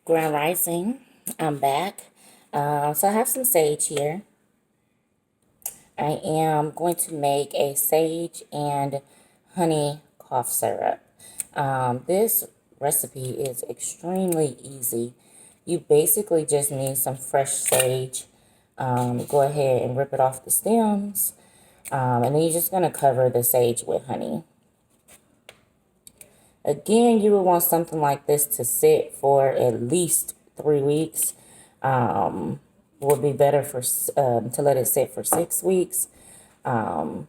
Grand Rising. I'm back. So I have some sage here. I am going to make a sage and honey cough syrup. This recipe is extremely easy. You basically just need some fresh sage. Go ahead and rip it off the stems. And then you're just going to cover the sage with honey. Again, you would want something like this to sit for at least 3 weeks. Would be better for to let it sit for 6 weeks. But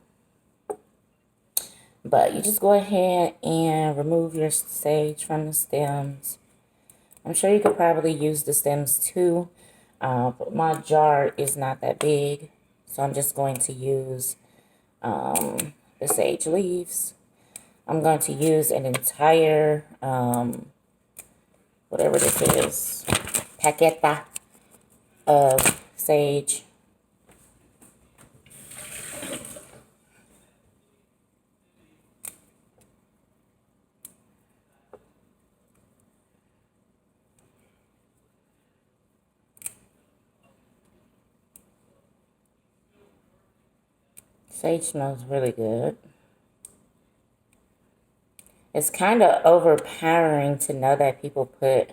you just go ahead and remove your sage from the stems. I'm sure you could probably use the stems too, but my jar is not that big, so I'm just going to use the sage leaves. I'm going to use an entire, whatever this is, paqueta of sage. Sage smells really good. It's kind of overpowering to know that people put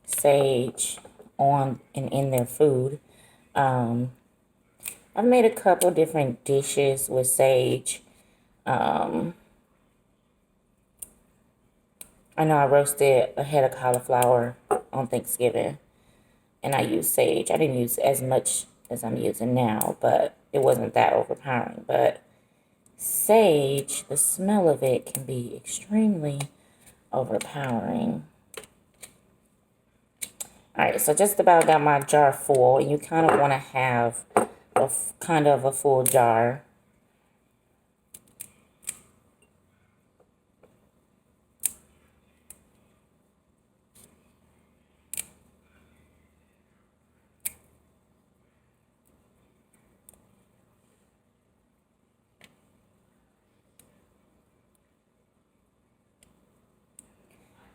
sage on and in their food. I've made a couple different dishes with sage. I know I roasted a head of cauliflower on Thanksgiving, and I used sage. I didn't use as much as I'm using now, but it wasn't that overpowering. But sage, the smell of it can be extremely overpowering. Alright, so just about got my jar full, and you kind of want to have kind of a full jar.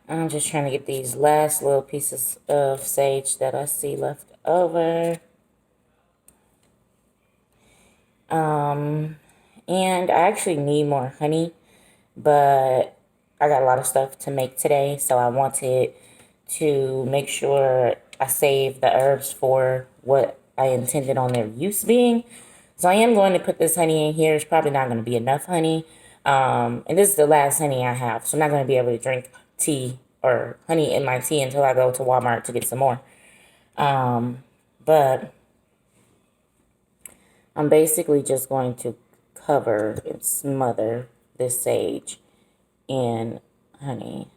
I'm just trying to get these last little pieces of sage that I see left over. And I actually need more honey, but I got a lot of stuff to make today, so I wanted to make sure I save the herbs for what I intended on their use being. So I am going to put this honey in here. It's probably not going to be enough honey. And this is the last honey I have, so I'm not going to be able to drink tea or honey in my tea until I go to Walmart to get some more. But I'm basically just going to cover and smother this sage in honey.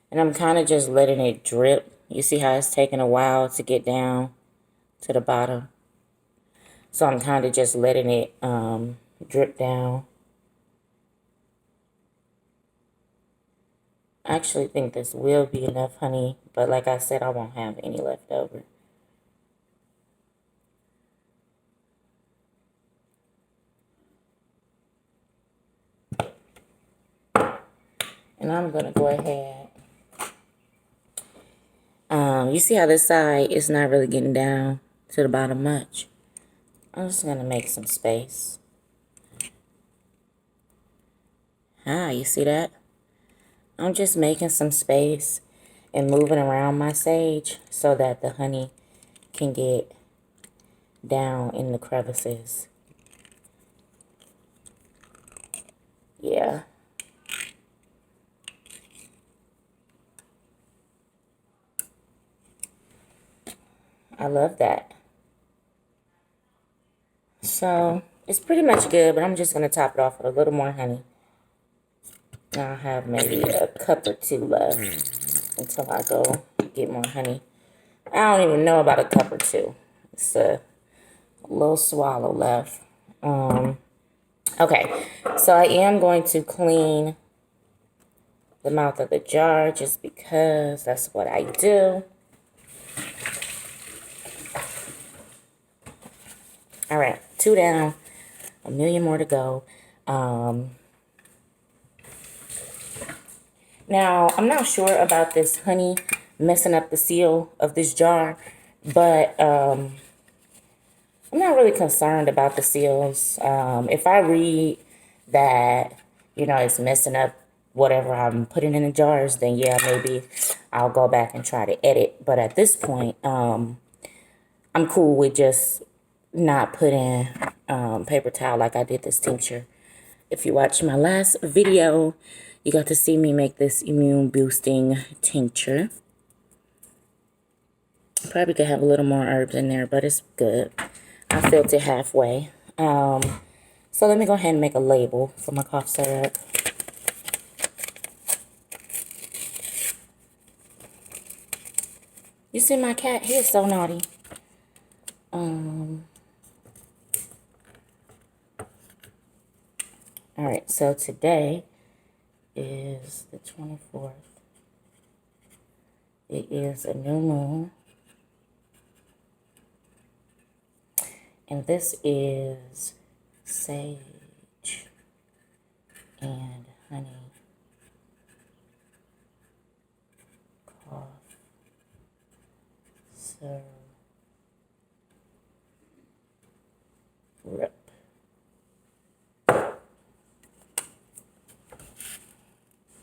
And I'm kind of just letting it drip. You see how it's taking a while to get down to the bottom? So I'm kind of just letting it drip down. I actually think this will be enough honey, but like I said, I won't have any left over. And I'm going to go ahead. You see how this side is not really getting down to the bottom much. I'm just going to make some space. You see that? I'm just making some space and moving around my sage so that the honey can get down in the crevices. Yeah. I love that. So it's pretty much good, but I'm just going to top it off with a little more honey. I'll have maybe a cup or two left until I go get more honey. I don't even know about a cup or two. It's a little swallow left. Okay, so I am going to clean the mouth of the jar just because that's what I do. All right, 2 down, a million more to go. Now, I'm not sure about this honey messing up the seal of this jar, but I'm not really concerned about the seals. If I read that, you know, it's messing up whatever I'm putting in the jars, then yeah, maybe I'll go back and try to edit. But at this point, I'm cool with just not putting paper towel like I did this tincture. If you watched my last video, you got to see me make this immune boosting tincture. Probably could have a little more herbs in there, but it's good. I filled it halfway. So let me go ahead and make a label for my cough syrup. You see my cat? He is so naughty. Alright, so today is the 24th. It is a new moon. And this is sage and honey cough syrup.